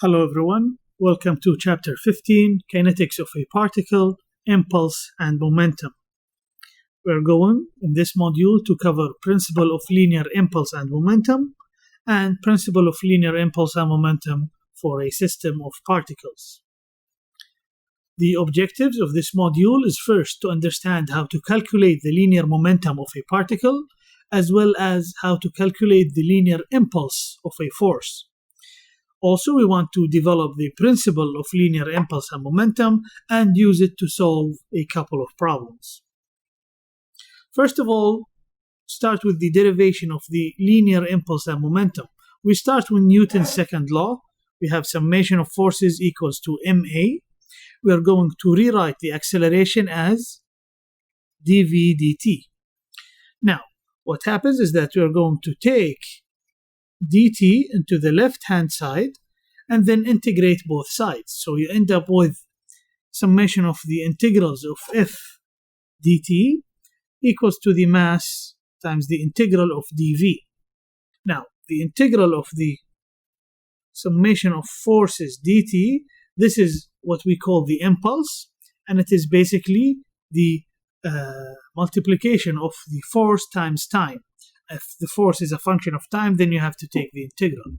Hello everyone, welcome to chapter 15, kinetics of a particle, impulse and momentum. We're going in this module to cover principle of linear impulse and momentum and principle of linear impulse and momentum for a system of particles. The objectives of this module is first to understand how to calculate the linear momentum of a particle as well as how to calculate the linear impulse of a force. Also, we want to develop the principle of linear impulse and momentum and use it to solve a couple of problems. First of all, start with the derivation of the linear impulse and momentum. We start with Newton's second law. We have summation of forces equals to ma. We are going to rewrite the acceleration as dv dt. Now, what happens is that we are going to take dt into the left-hand side and then integrate both sides. So you end up with summation of the integrals of f dt equals to the mass times the integral of dv. Now, the integral of the summation of forces dt, this is what we call the impulse, and it is basically the multiplication of the force times time. If the force is a function of time, then you have to take the integral.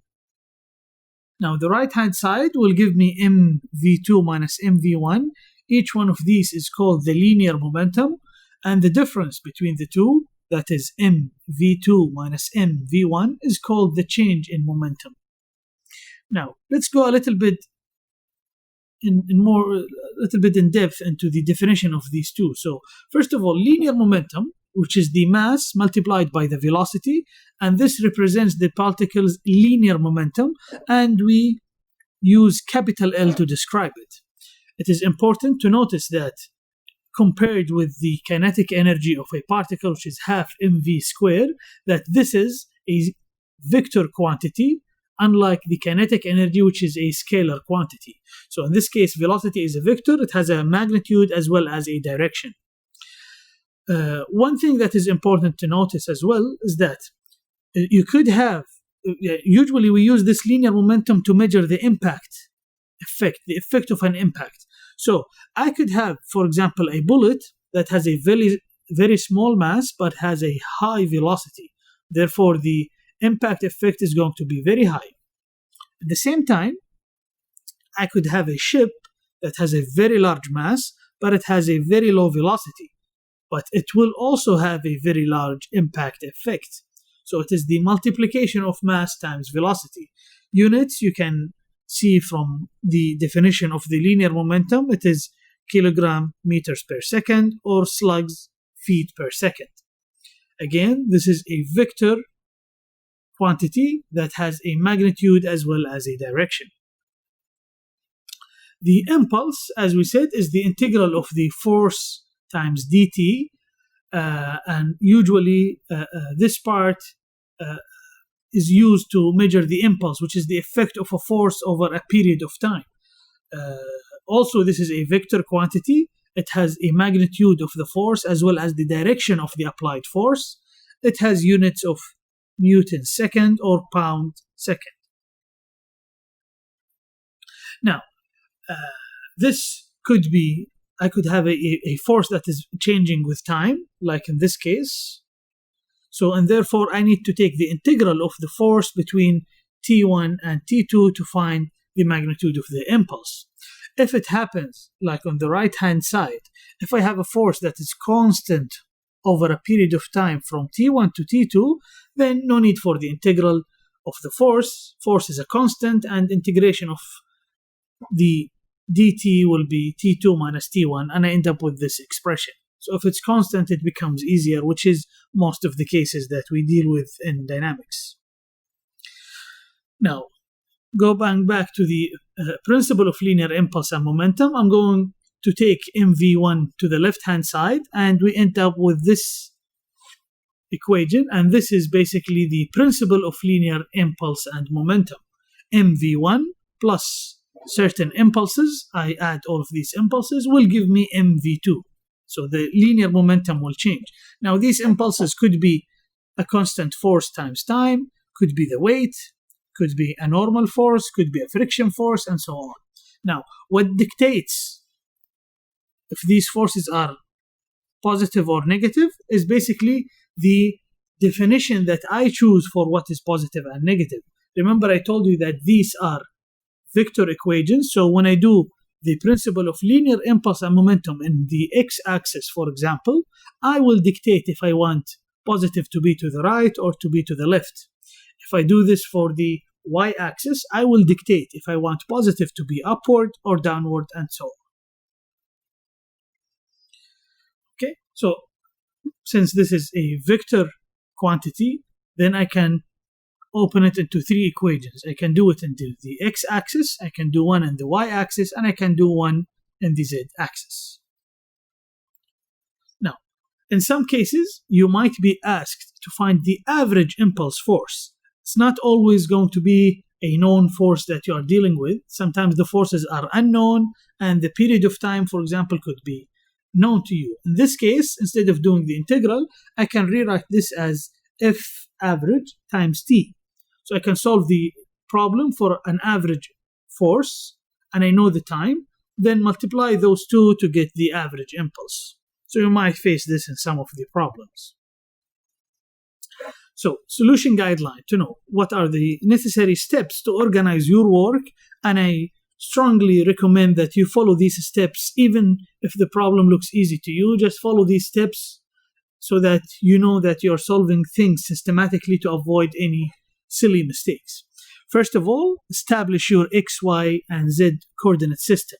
Now, the right-hand side will give me mv2 minus mv1. Each one of these is called the linear momentum, and the difference between the two, that is mv2 minus mv1, is called the change in momentum. Now, let's go a little bit in depth into the definition of these two. So, first of all, linear momentum, which is the mass multiplied by the velocity, and this represents the particle's linear momentum, and we use capital L to describe it. It is important to notice that compared with the kinetic energy of a particle, which is half mv squared, that this is a vector quantity, unlike the kinetic energy, which is a scalar quantity. So in this case, velocity is a vector. It has a magnitude as well as a direction. One thing that is important to notice as well is that you could have, usually we use this linear momentum to measure the impact effect, the effect of an impact. So I could have, for example, a bullet that has a very, very small mass but has a high velocity. Therefore, the impact effect is going to be very high. At the same time, I could have a ship that has a very large mass, but it has a very low velocity. But it will also have a very large impact effect. So it is the multiplication of mass times velocity. Units you can see from the definition of the linear momentum. It is kilogram meters per second or slugs feet per second. Again, this is a vector quantity that has a magnitude as well as a direction. The impulse, as we said, is the integral of the force times dt, and usually this part is used to measure the impulse, which is the effect of a force over a period of time. Also, this is a vector quantity. It has a magnitude of the force as well as the direction of the applied force. It has units of Newton second or pound second. Now, this could be, I could have a force that is changing with time, like in this case. So, and therefore, I need to take the integral of the force between T1 and T2 to find the magnitude of the impulse. If it happens, like on the right-hand side, if I have a force that is constant over a period of time from T1 to T2, then no need for the integral of the force. Force is a constant, and integration of the dt will be T2 minus T1, and I end up with this expression. So if it's constant, it becomes easier, which is most of the cases that we deal with in dynamics. Now, go back to the principle of linear impulse and momentum. I'm going to take mv1 to the left-hand side, and we end up with this equation, and this is basically the principle of linear impulse and momentum. mv1 plus certain impulses, I add all of these impulses, will give me mv2. So the linear momentum will change. Now, these impulses could be a constant force times time, could be the weight, could be a normal force, could be a friction force, and so on. Now, what dictates if these forces are positive or negative is basically the definition that I choose for what is positive and negative. Remember, I told you that these are vector equations. So when I do the principle of linear impulse and momentum in the x-axis, for example, I will dictate if I want positive to be to the right or to be to the left. If I do this for the y-axis, I will dictate if I want positive to be upward or downward, and so on. Okay, so since this is a vector quantity, then I can open it into three equations. I can do it into the x-axis, I can do one in the y-axis, and I can do one in the z-axis. Now, in some cases, you might be asked to find the average impulse force. It's not always going to be a known force that you are dealing with. Sometimes the forces are unknown, and the period of time, for example, could be known to you. In this case, instead of doing the integral, I can rewrite this as F average times T. So I can solve the problem for an average force, and I know the time, then multiply those two to get the average impulse. So you might face this in some of the problems. So, solution guideline to know what are the necessary steps to organize your work, and I strongly recommend that you follow these steps even if the problem looks easy to you. Just follow these steps so that you know that you're solving things systematically to avoid any silly mistakes. First of all, establish your x, y, and z coordinate system.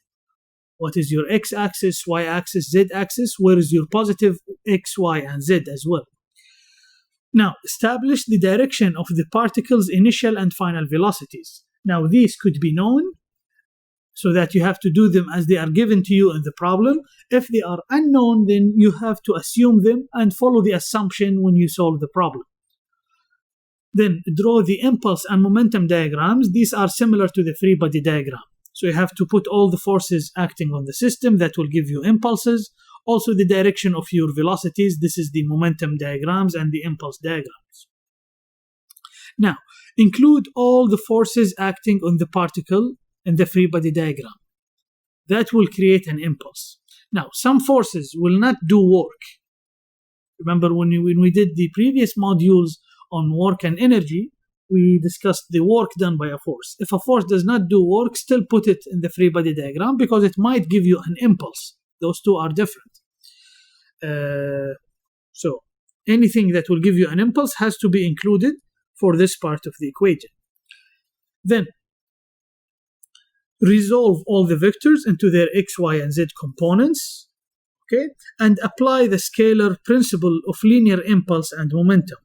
What is your x-axis, y-axis, z-axis? Where is your positive x, y, and z as well? Now, establish the direction of the particle's initial and final velocities. Now, these could be known, so that you have to do them as they are given to you in the problem. If they are unknown, then you have to assume them and follow the assumption when you solve the problem. Then draw the impulse and momentum diagrams. These are similar to the free body diagram. So you have to put all the forces acting on the system that will give you impulses. Also the direction of your velocities. This is the momentum diagrams and the impulse diagrams. Now, include all the forces acting on the particle in the free body diagram. That will create an impulse. Now, some forces will not do work. Remember when we did the previous modules on work and energy, we discussed the work done by a force. If a force does not do work, still put it in the free body diagram because it might give you an impulse. Those two are different. So anything that will give you an impulse has to be included for this part of the equation. Then resolve all the vectors into their x, y, and z components, okay, and apply the scalar principle of linear impulse and momentum.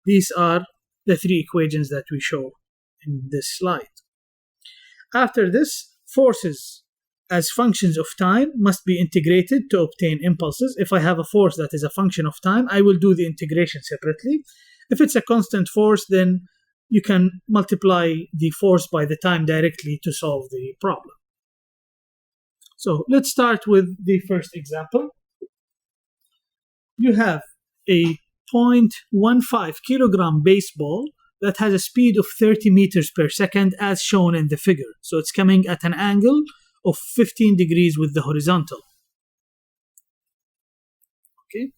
These are the three equations that we show in this slide. After this, forces as functions of time must be integrated to obtain impulses. If I have a force that is a function of time, I will do the integration separately. If it's a constant force, then you can multiply the force by the time directly to solve the problem. So let's start with the first example. You have a 0.15 kilogram baseball that has a speed of 30 meters per second as shown in the figure. So it's coming at an angle of 15 degrees with the horizontal. Okay,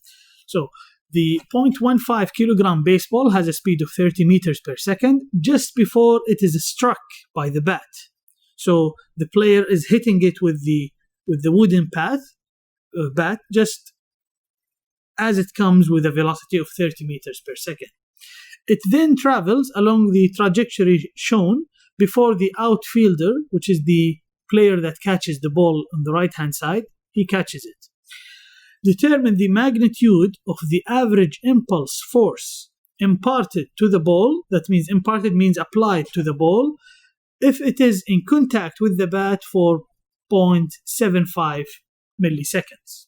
so the 0.15 kilogram baseball has a speed of 30 meters per second just before it is struck by the bat. So the player is hitting it with the wooden bat just as it comes with a velocity of 30 meters per second. It then travels along the trajectory shown before the outfielder, which is the player that catches the ball on the right-hand side, he catches it. Determine the magnitude of the average impulse force imparted to the ball. That means imparted means applied to the ball if it is in contact with the bat for 0.75 milliseconds.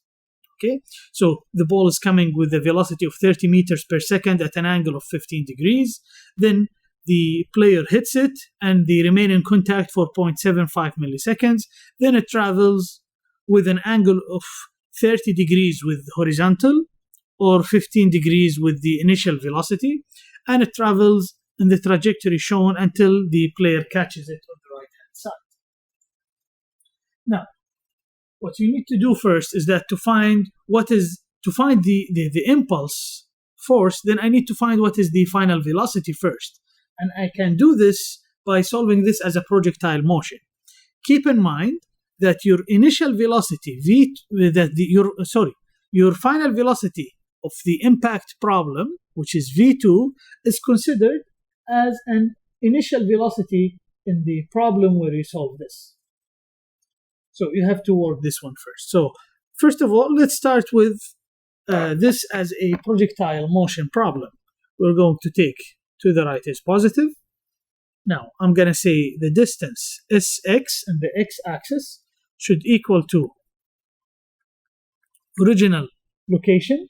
Okay, so the ball is coming with a velocity of 30 meters per second at an angle of 15 degrees. Then the player hits it and they remain in contact for 0.75 milliseconds. Then it travels with an angle of 30 degrees with horizontal or 15 degrees with the initial velocity, and it travels in the trajectory shown until the player catches it on the right-hand side. Now, what you need to do first is that to find the impulse force, then I need to find what is the final velocity first. And I can do this by solving this as a projectile motion. Keep in mind that your initial velocity, your final velocity of the impact problem, which is V2, is considered as an initial velocity in the problem where you solve this. So you have to work this one first. So first of all, let's start with this as a projectile motion problem. We're going to take to the right is positive. Now I'm going to say the distance Sx and the x-axis should equal to original location,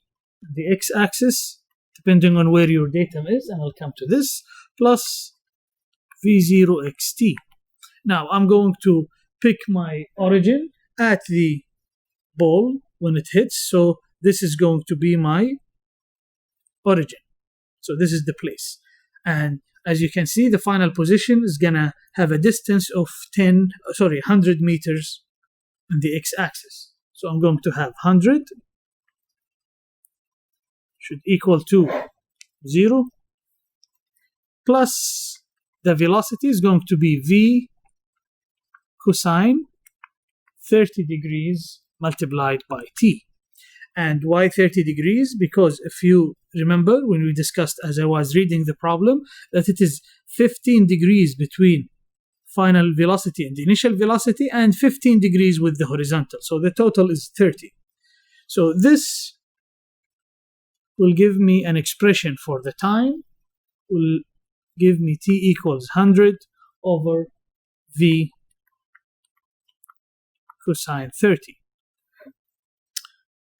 the x-axis, depending on where your datum is, and I'll come to this, plus V0xt. Now I'm going to pick my origin at the ball when it hits, so this is going to be my origin. So this is the place. And as you can see, the final position is going to have a distance of 100 meters on the x-axis. So I'm going to have 100 should equal to 0 plus the velocity is going to be V cosine 30 degrees multiplied by t. And why 30 degrees? Because if you remember when we discussed as I was reading the problem that it is 15 degrees between final velocity and the initial velocity and 15 degrees with the horizontal. So the total is 30. So this will give me an expression for the time, will give me t equals 100 over v cosine 30.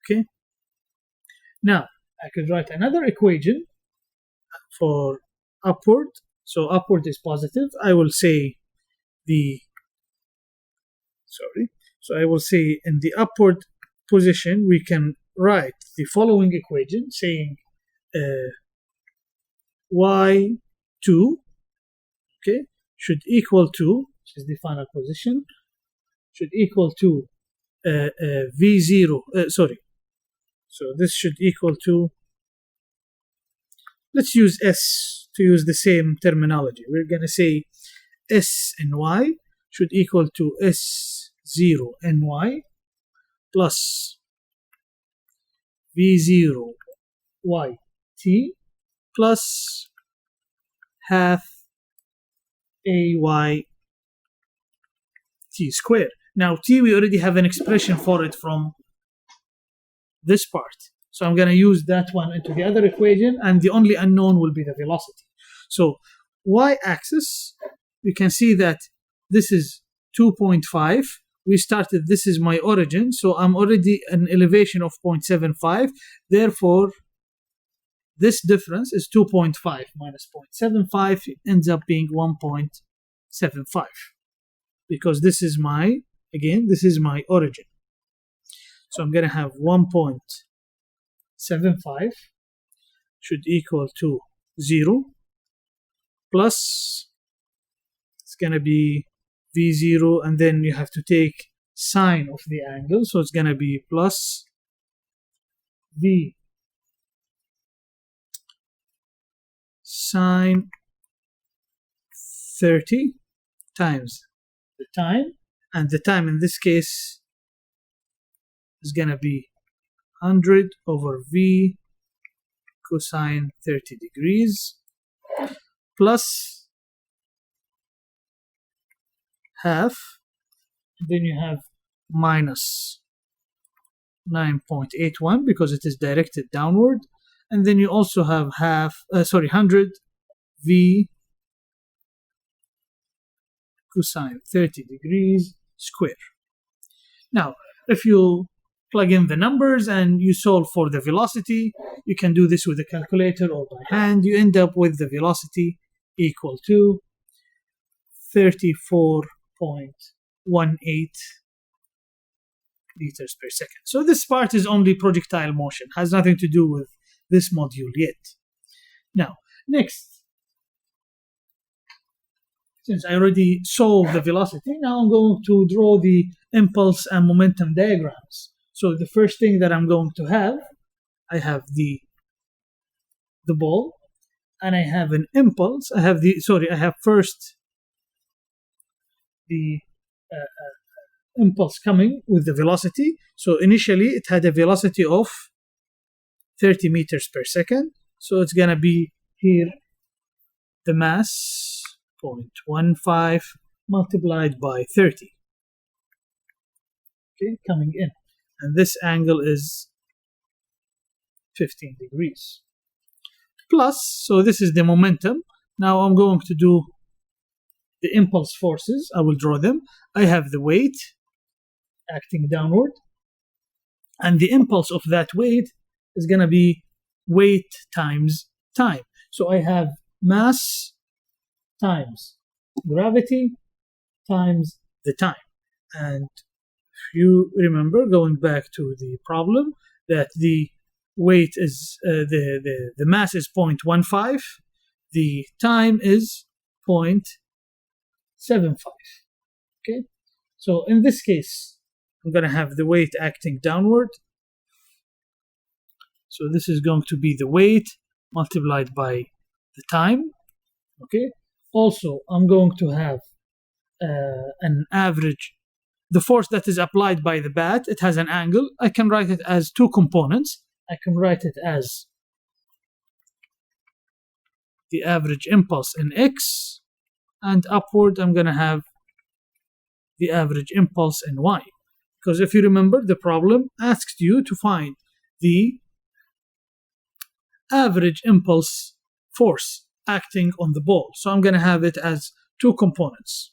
Okay. Now I could write another equation for upward. So upward is positive. I will say So I will say in the upward position we can write the following equation saying y2 should equal to, which is the final position, should equal to v0 so this should equal to, let's use s to use the same terminology. We're going to say s and y should equal to s0 ny plus v0 yt plus half ay t squared. Now t, we already have an expression for it from this part. So I'm going to use that one into the other equation, and the only unknown will be the velocity. So y-axis, you can see that this is 2.5. We started, this is my origin, so I'm already an elevation of 0.75. Therefore, this difference is 2.5 minus 0.75. It ends up being 1.75 because this is my, again, this is my origin. So I'm going to have 1.75 should equal to 0 plus, it's going to be V0, and then you have to take sine of the angle, so it's going to be plus V sine 30 times the time, and the time in this case is going to be 100 over V cosine 30 degrees plus half, and then you have minus 9.81 because it is directed downward, and then you also have 100 V cosine 30 degrees square. Now, if you plug in the numbers and you solve for the velocity, you can do this with a calculator or by hand. You end up with the velocity equal to 34.18 meters per second. So this part is only projectile motion, has nothing to do with this module yet. Now, next, since I already solved the velocity, now I'm going to draw the impulse and momentum diagrams. So the first thing that I'm going to have, I have the ball, and I have an impulse. I have first the impulse coming with the velocity. So initially it had a velocity of 30 meters per second. So it's going to be here the mass 0.15 multiplied by 30. Okay, coming in. And this angle is 15 degrees. Plus, so this is the momentum. Now I'm going to do the impulse forces. I will draw them. I have the weight acting downward, and the impulse of that weight is going to be weight times time. So I have mass times gravity times the time. And if you remember, going back to the problem, that the weight is the mass is 0.15, the time is 0.75. Okay, so in this case I'm going to have the weight acting downward. So this is going to be the weight multiplied by the time. Okay, also I'm going to have an average, the force that is applied by the bat. It has an angle. I can write it as two components. I can write it as the average impulse in x, and upward I'm going to have the average impulse in y. Because if you remember, the problem asked you to find the average impulse force acting on the ball. So I'm going to have it as two components.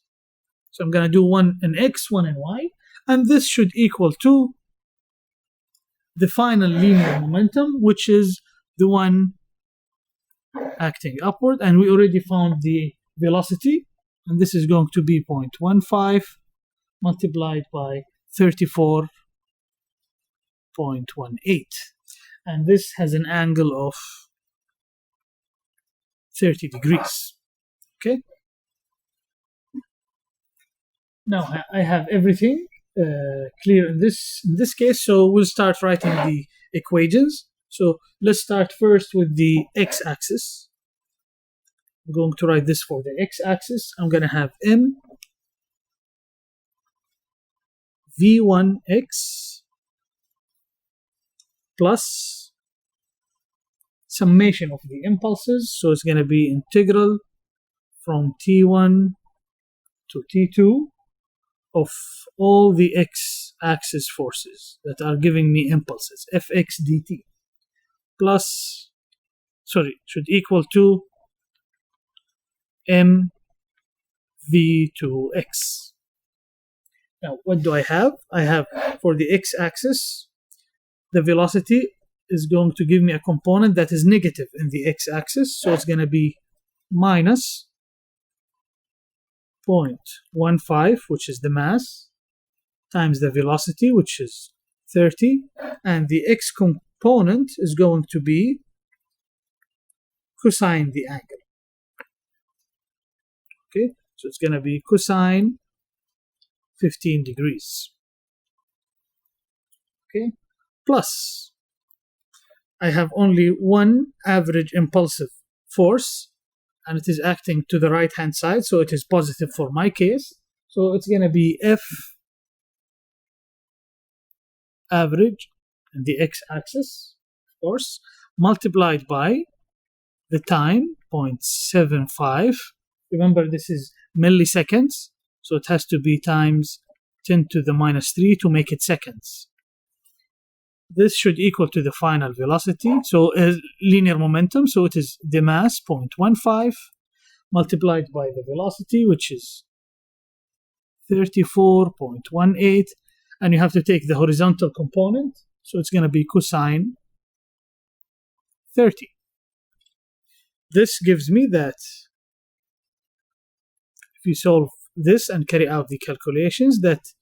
So I'm going to do one in x, one in y, and this should equal to the final linear momentum, which is the one acting upward. And we already found the velocity, and this is going to be 0.15 multiplied by 34.18. And this has an angle of 30 degrees. Okay. Now I have everything clear in this case, so we'll start writing the equations. So let's start first with the x-axis. I'm going to write this for the x-axis. I'm going to have m v1x plus summation of the impulses. So it's going to be integral from t1 to t2 of all the x-axis forces that are giving me impulses, fx dt, should equal to m v2x. Now, what do I have? I have, for the x-axis, the velocity is going to give me a component that is negative in the x-axis, so it's going to be minus 0.15, which is the mass, times the velocity, which is 30, and the x component is going to be cosine the angle. Okay, so it's going to be cosine 15 degrees. Okay, plus I have only one average impulsive force, and it is acting to the right hand side, so it is positive for my case. So it's going to be F average in the x-axis, of course, multiplied by the time, 0.75. Remember, this is milliseconds, so it has to be times 10 to the minus 3 to make it seconds. This should equal to the final velocity, so linear momentum, so it is the mass, 0.15, multiplied by the velocity, which is 34.18, and you have to take the horizontal component, so it's going to be cosine 30. This gives me that if you solve this and carry out the calculations, that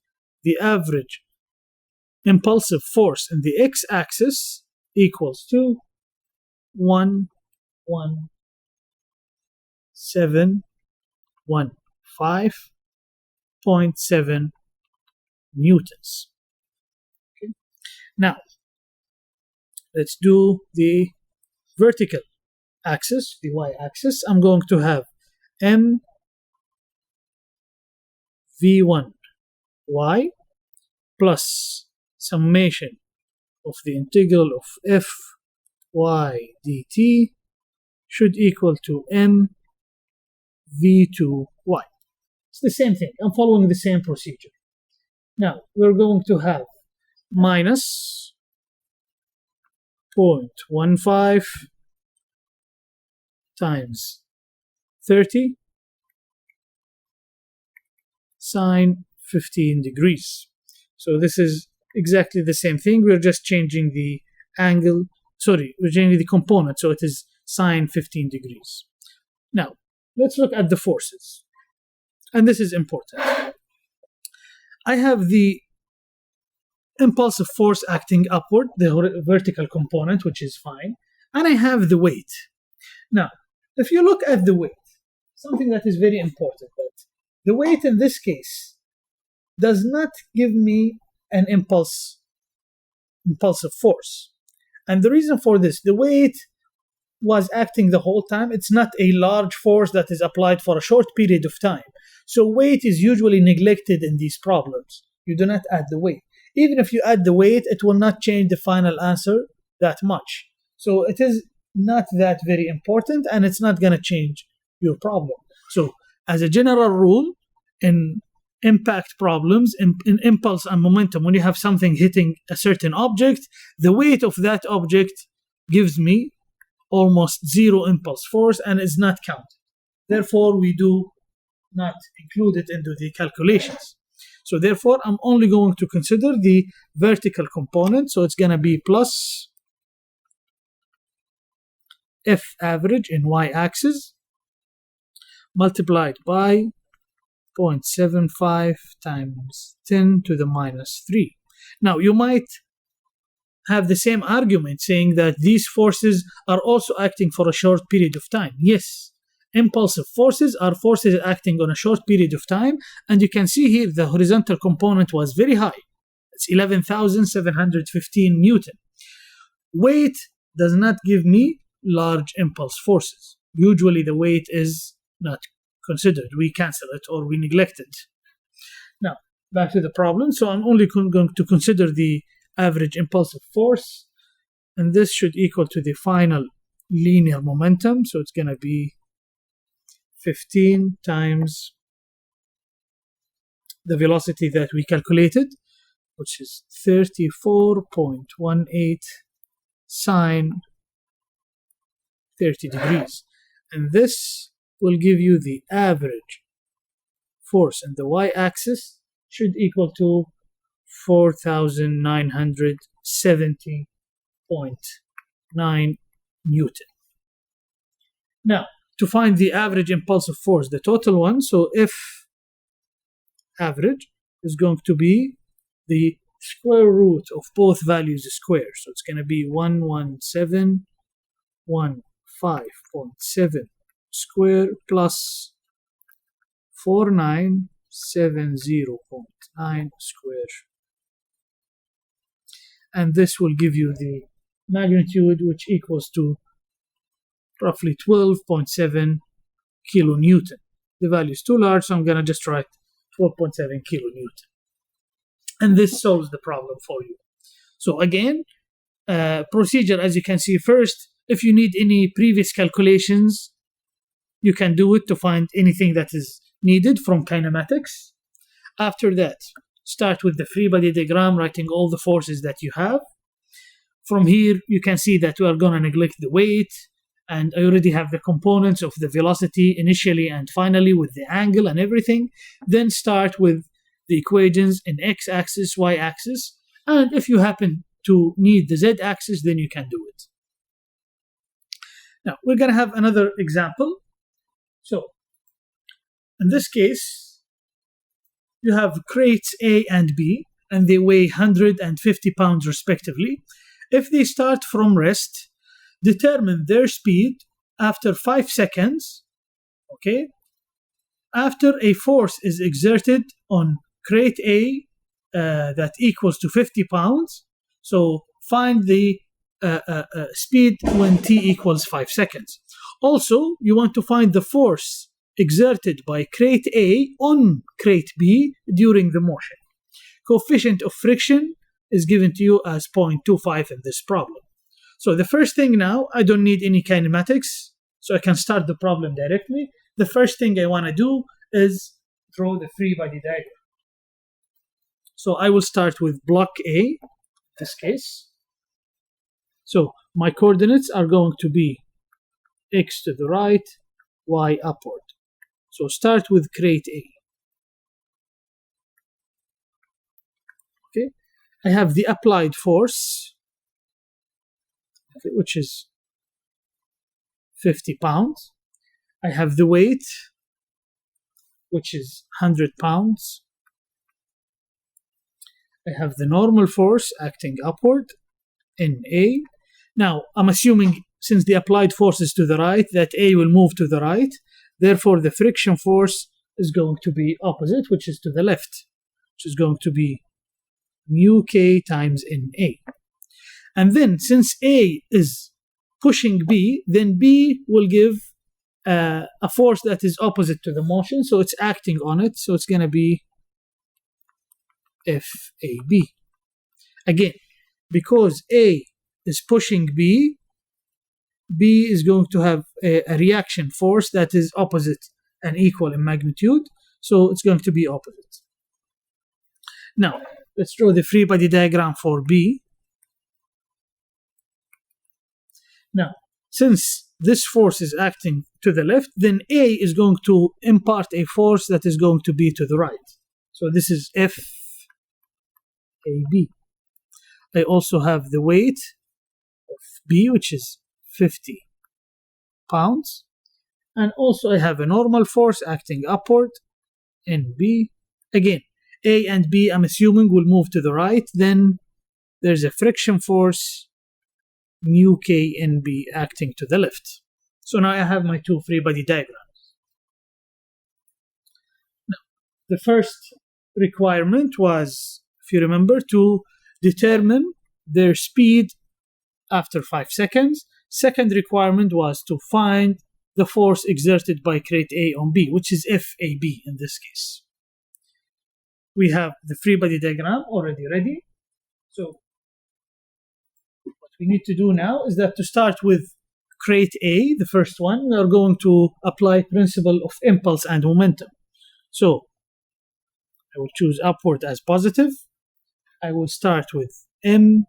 the average impulsive force in the x-axis equals to 11715. 5.7 newtons. Okay. Now, let's do the vertical axis, the y-axis. I'm going to have m v1 y plus summation of the integral of f y dt should equal to m v2 y. It's the same thing. I'm following the same procedure. Now, we're going to have minus 0.15 times 30 sine 15 degrees. So this is exactly the same thing. We're just changing the angle. Sorry, we're changing the component. So it is sine 15 degrees. Now, let's look at the forces. And this is important. I have the impulsive force acting upward, the vertical component, which is fine. And I have the weight. Now, if you look at the weight, something that is very important, that the weight in this case does not give me an impulsive force. And the reason for this, the weight was acting the whole time. It's not a large force that is applied for a short period of time. So weight is usually neglected in these problems. You do not add the weight. Even if you add the weight, it will not change the final answer that much. So it is not that very important, and it's not going to change your problem. So as a general rule, in impact problems, in impulse and momentum, when you have something hitting a certain object, the weight of that object gives me almost zero impulse force and is not counted. Therefore, we do not include it into the calculations. So therefore, I'm only going to consider the vertical component. So it's going to be plus F average in y-axis multiplied by 0.75 times 10 to the minus 3. Now, you might have the same argument saying that these forces are also acting for a short period of time. Yes, impulsive forces are forces acting on a short period of time, and you can see here the horizontal component was very high. It's 11,715 Newton. Weight does not give me large impulse forces. Usually the weight is not considered. We cancel it or we neglect it. Now, back to the problem. So I'm only going to consider the average impulsive force, and this should equal to the final linear momentum. So it's going to be 15 times the velocity that we calculated, which is 34.18 sine 30 degrees. And this will give you the average force in the y-axis should equal to 4,970.9 Newton. Now, to find the average impulsive force, the total one, so F average is going to be the square root of both values squared. So it's going to be 11715.7 square plus 4970.9 square. And this will give you the magnitude, which equals to roughly 12.7 kilonewton. The value is too large, so I'm going to just write 12.7 kilonewton. And this solves the problem for you. So again, procedure, as you can see, first, if you need any previous calculations, you can do it to find anything that is needed from kinematics. After that, start with the free body diagram, writing all the forces that you have. From here, you can see that we are going to neglect the weight, and I already have the components of the velocity initially and finally with the angle and everything. Then start with the equations in x-axis, y-axis, and if you happen to need the z-axis, then you can do it. Now, we're going to have another example. So, in this case, you have crates A and B, and they weigh 150 pounds respectively. If they start from rest, determine their speed after 5 seconds, okay, after a force is exerted on crate A that equals to 50 pounds, so find the speed when t equals 5 seconds. Also, you want to find the force exerted by crate A on crate B during the motion. Coefficient of friction is given to you as 0.25 in this problem. So the first thing now, I don't need any kinematics, so I can start the problem directly. The first thing I want to do is draw the free body diagram. So I will start with block A, in this case. So my coordinates are going to be x to the right, y upward. So start with crate A. Okay, I have the applied force, okay, which is 50 pounds. I have the weight, which is 100 pounds. I have the normal force acting upward in A. Now, I'm assuming since the applied force is to the right, that A will move to the right. Therefore, the friction force is going to be opposite, which is to the left, which is going to be mu k times NA. And then, since A is pushing B, then B will give a force that is opposite to the motion, so it's acting on it, so it's going to be FAB. Again, because A is pushing B, B is going to have a reaction force that is opposite and equal in magnitude, so it's going to be opposite. Now, let's draw the free body diagram for B. Now, since this force is acting to the left, then A is going to impart a force that is going to be to the right. So this is FAB. I also have the weight of B, which is 50 pounds. And also I have a normal force acting upward in B. Again, A and B, I'm assuming, will move to the right. Then there's a friction force, mu k in B, acting to the left. So now I have my two free body diagrams. Now, the first requirement was, if you remember, to determine their speed after 5 seconds. Second requirement was to find the force exerted by crate A on B, which is FAB in this case. We have the free body diagram already ready. So what we need to do now is that to start with crate A, the first one, we are going to apply principle of impulse and momentum. So I will choose upward as positive. I will start with M.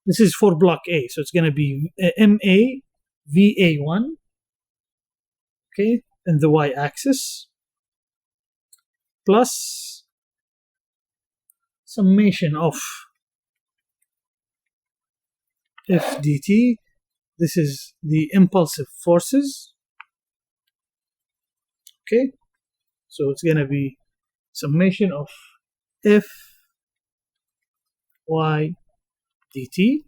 This is for block A, so it's going to be MA VA1, okay, in the y-axis, plus summation of F dt. This is the impulsive forces, okay, so it's going to be summation of F y dt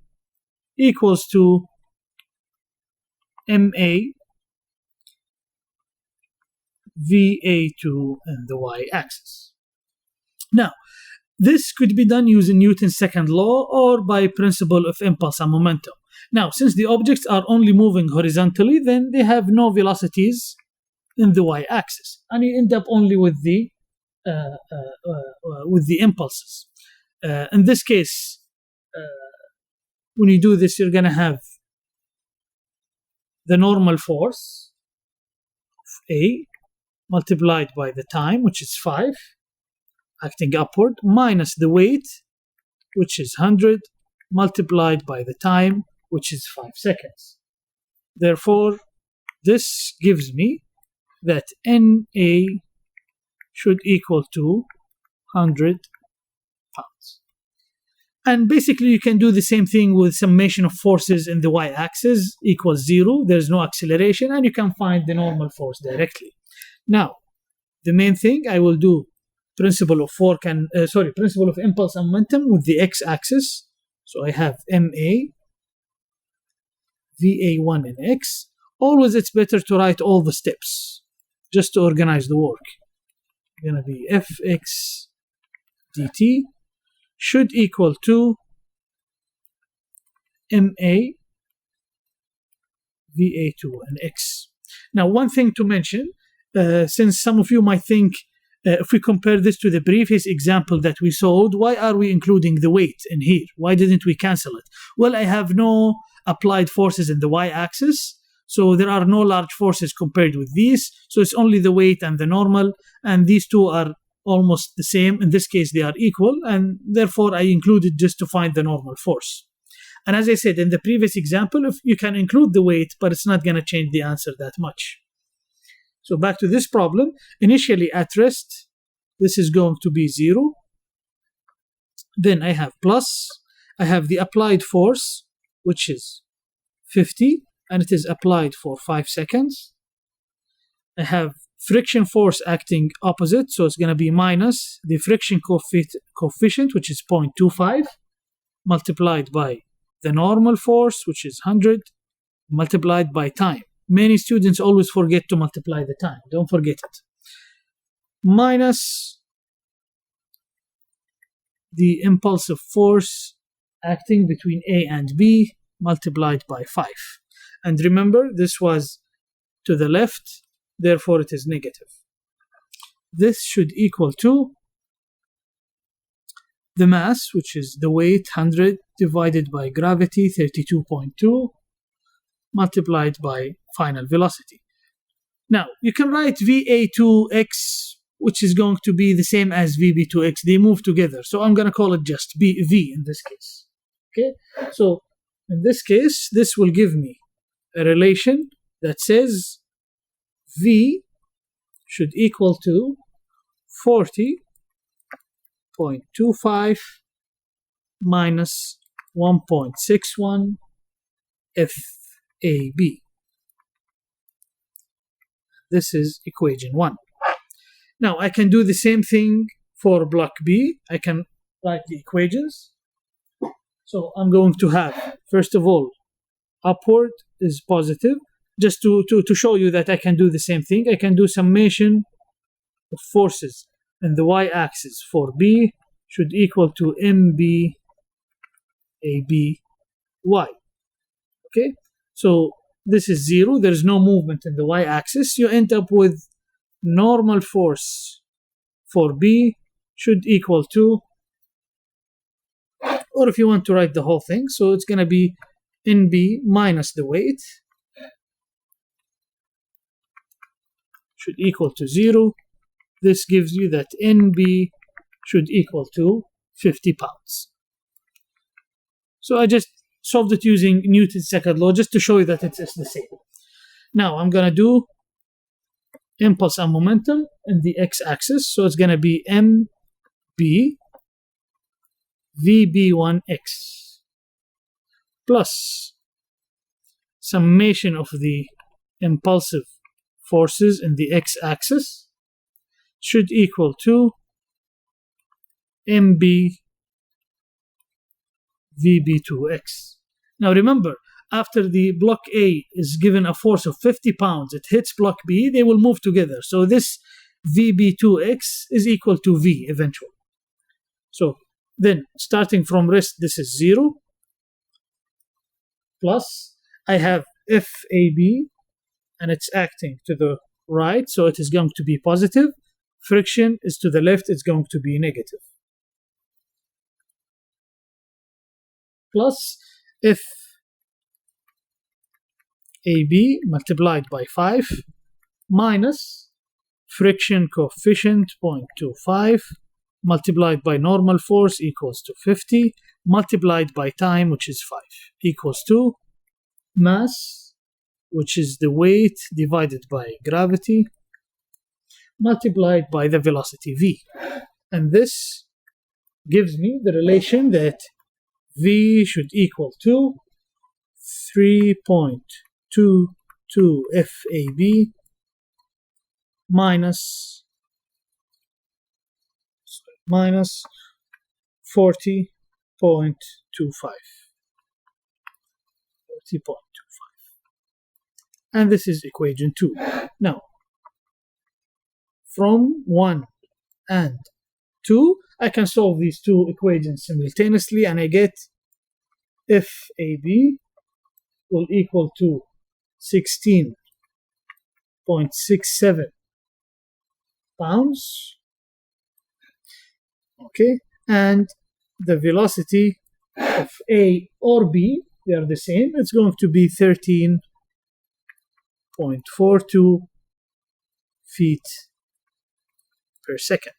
equals to MA VA2 in the y-axis. Now, this could be done using Newton's second law or by principle of impulse and momentum. Now, since the objects are only moving horizontally, then they have no velocities in the y-axis, and you end up only with the impulses. In this case, when you do this, you're going to have the normal force of A multiplied by the time, which is 5, acting upward, minus the weight, which is 100, multiplied by the time, which is 5 seconds. Therefore, this gives me that NA should equal to 100 pounds. And basically, you can do the same thing with summation of forces in the y-axis equals 0. There's no acceleration, and you can find the normal force directly. Now, the main thing I will do principle of impulse and momentum with the x-axis. So I have MA VA1 in x. Always, it's better to write all the steps. just to organize the work. Going to be fx dt should equal to ma va2 and x. Now, one thing to mention, since some of you might think, if we compare this to the previous example that we solved, why are we including the weight in here? Why didn't we cancel it? Well, I have no applied forces in the y-axis, so there are no large forces compared with these, so it's only the weight and the normal, and these two are almost the same. In this case, they are equal, and therefore I included just to find the normal force. And as I said in the previous example, if you can include the weight, but it's not going to change the answer that much. So back to this problem, initially at rest, this is going to be 0. Then I have plus, I have the applied force, which is 50, and it is applied for 5 seconds. I have friction force acting opposite, so it's going to be minus the friction coefficient, which is 0.25, multiplied by the normal force, which is 100, multiplied by time. Many students always forget to multiply the time. Don't forget it. Minus the impulsive force acting between A and B, multiplied by 5. And remember, this was to the left, therefore it is negative. This should equal to the mass, which is the weight, 100, divided by gravity, 32.2, multiplied by final velocity. Now, you can write VA2x, which is going to be the same as VB2x. They move together. So I'm going to call it just V in this case. Okay? So in this case, this will give me a relation that says V should equal to 40.25 minus 1.61 FAB. This is equation 1. Now I can do the same thing for block B. I can write the equations. So I'm going to have, first of all, upward is positive. Just to show you that I can do the same thing, I can do summation of forces in the y-axis for B should equal to MB AB Y. Okay, so this is 0. There is no movement in the y-axis. You end up with normal force for B should equal to, or if you want to write the whole thing, so it's going to be NB minus the weight should equal to 0. This gives you that NB should equal to 50 pounds. So I just solved it using Newton's second law just to show you that it's the same. Now I'm going to do impulse and momentum in the x-axis. So it's going to be MB VB1x plus summation of the impulsive forces in the x-axis should equal to MB VB2x. Now remember, after the block A is given a force of 50 pounds, it hits block B, they will move together. So this VB2x is equal to V eventually. So then, starting from rest, this is 0. Plus, I have FAB, and it's acting to the right, so it is going to be positive. Friction is to the left, it's going to be negative. Plus, FAB multiplied by 5 minus friction coefficient 0.25 multiplied by normal force equals to 50 multiplied by time, which is 5, equals to mass, which is the weight divided by gravity multiplied by the velocity v. And this gives me the relation that v should equal to 3.22 FAB minus 40.25. 40.25. And this is equation 2. Now, from 1 and 2, I can solve these two equations simultaneously, and I get FAB will equal to 16.67 pounds. Okay, and the velocity of A or B, they are the same. It's going to be 13.42 feet per second.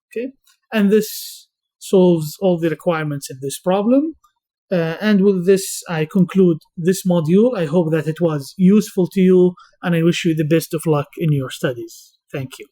Okay, and this solves all the requirements in this problem. And with this, I conclude this module. I hope that it was useful to you, and I wish you the best of luck in your studies. Thank you.